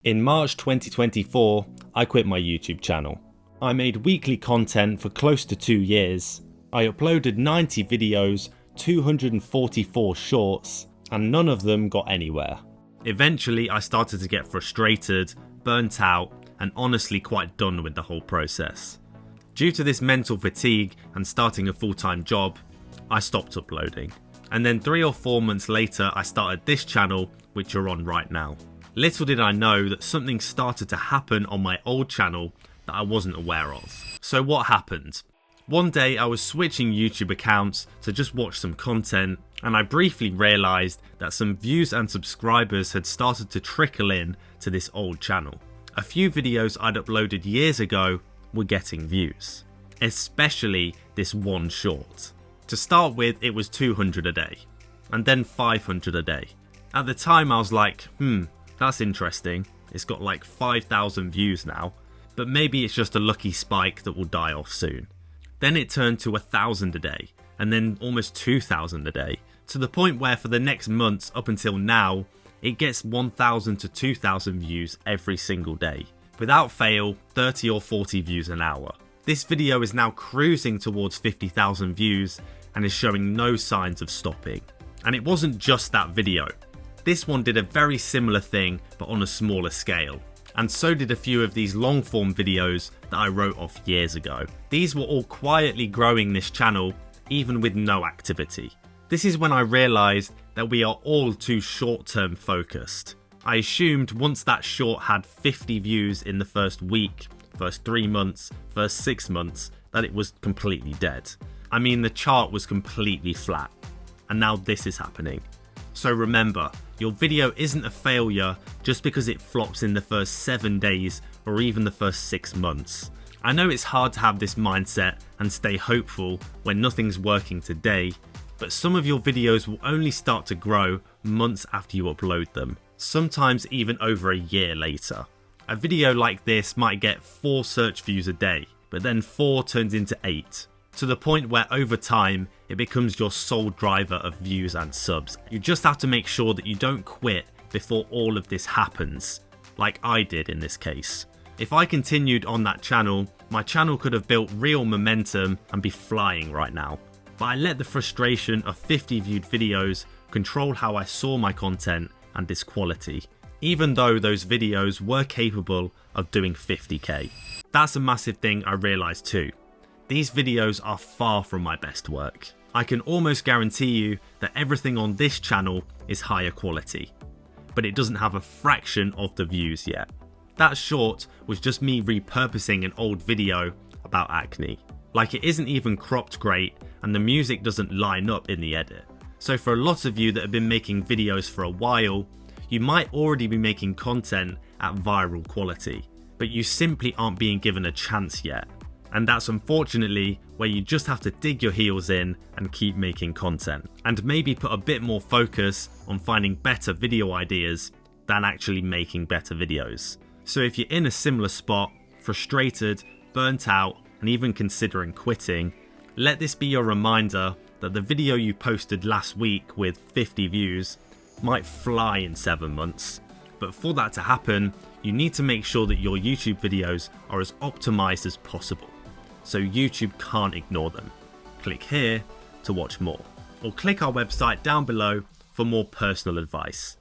In March 2024, I quit my YouTube channel. I made weekly content for close to 2 years. I uploaded 90 videos, 244 shorts, and none of them got anywhere. Eventually, I started to get frustrated, burnt out, and honestly quite done with the whole process. Due to this mental fatigue and starting a full-time job, I stopped uploading. And then 3 or 4 months later, I started this channel, which you're on right now. Little did I know that something started to happen on my old channel that I wasn't aware of. So what happened? One day I was switching YouTube accounts to just watch some content, and I briefly realised that some views and subscribers had started to trickle in to this old channel. A few videos I'd uploaded years ago were getting views, especially this one short. To start with, it was 200 a day, and then 500 a day. At the time I was like, that's interesting, it's got like 5,000 views now, but maybe it's just a lucky spike that will die off soon. Then it turned to 1,000 a day, and then almost 2,000 a day, to the point where for the next months up until now, it gets 1,000 to 2,000 views every single day. Without fail, 30 or 40 views an hour. This video is now cruising towards 50,000 views and is showing no signs of stopping. And it wasn't just that video. This one did a very similar thing but on a smaller scale, and so did a few of these long form videos that I wrote off years ago. These were all quietly growing this channel even with no activity. This is when I realised that we are all too short term focused. I assumed once that short had 50 views in the first week, first 3 months, first 6 months, that it was completely dead. I mean, the chart was completely flat, and now this is happening. So remember, your video isn't a failure just because it flops in the first 7 days or even the first 6 months. I know it's hard to have this mindset and stay hopeful when nothing's working today, but some of your videos will only start to grow months after you upload them, sometimes even over a year later. A video like this might get 4 search views a day, but then 4 turns into 8. To the point where over time, it becomes your sole driver of views and subs. You just have to make sure that you don't quit before all of this happens, like I did in this case. If I continued on that channel, my channel could have built real momentum and be flying right now. But I let the frustration of 50 viewed videos control how I saw my content and its quality, even though those videos were capable of doing 50k. That's a massive thing I realised too. These videos are far from my best work. I can almost guarantee you that everything on this channel is higher quality, but it doesn't have a fraction of the views yet. That short was just me repurposing an old video about acne. Like, it isn't even cropped great and the music doesn't line up in the edit. So for a lot of you that have been making videos for a while, you might already be making content at viral quality, but you simply aren't being given a chance yet. And that's unfortunately where you just have to dig your heels in and keep making content, and maybe put a bit more focus on finding better video ideas than actually making better videos. So if you're in a similar spot, frustrated, burnt out, and even considering quitting, let this be your reminder that the video you posted last week with 50 views might fly in 7 months. But for that to happen, you need to make sure that your YouTube videos are as optimized as possible, so YouTube can't ignore them. Click here to watch more, or click our website down below for more personal advice.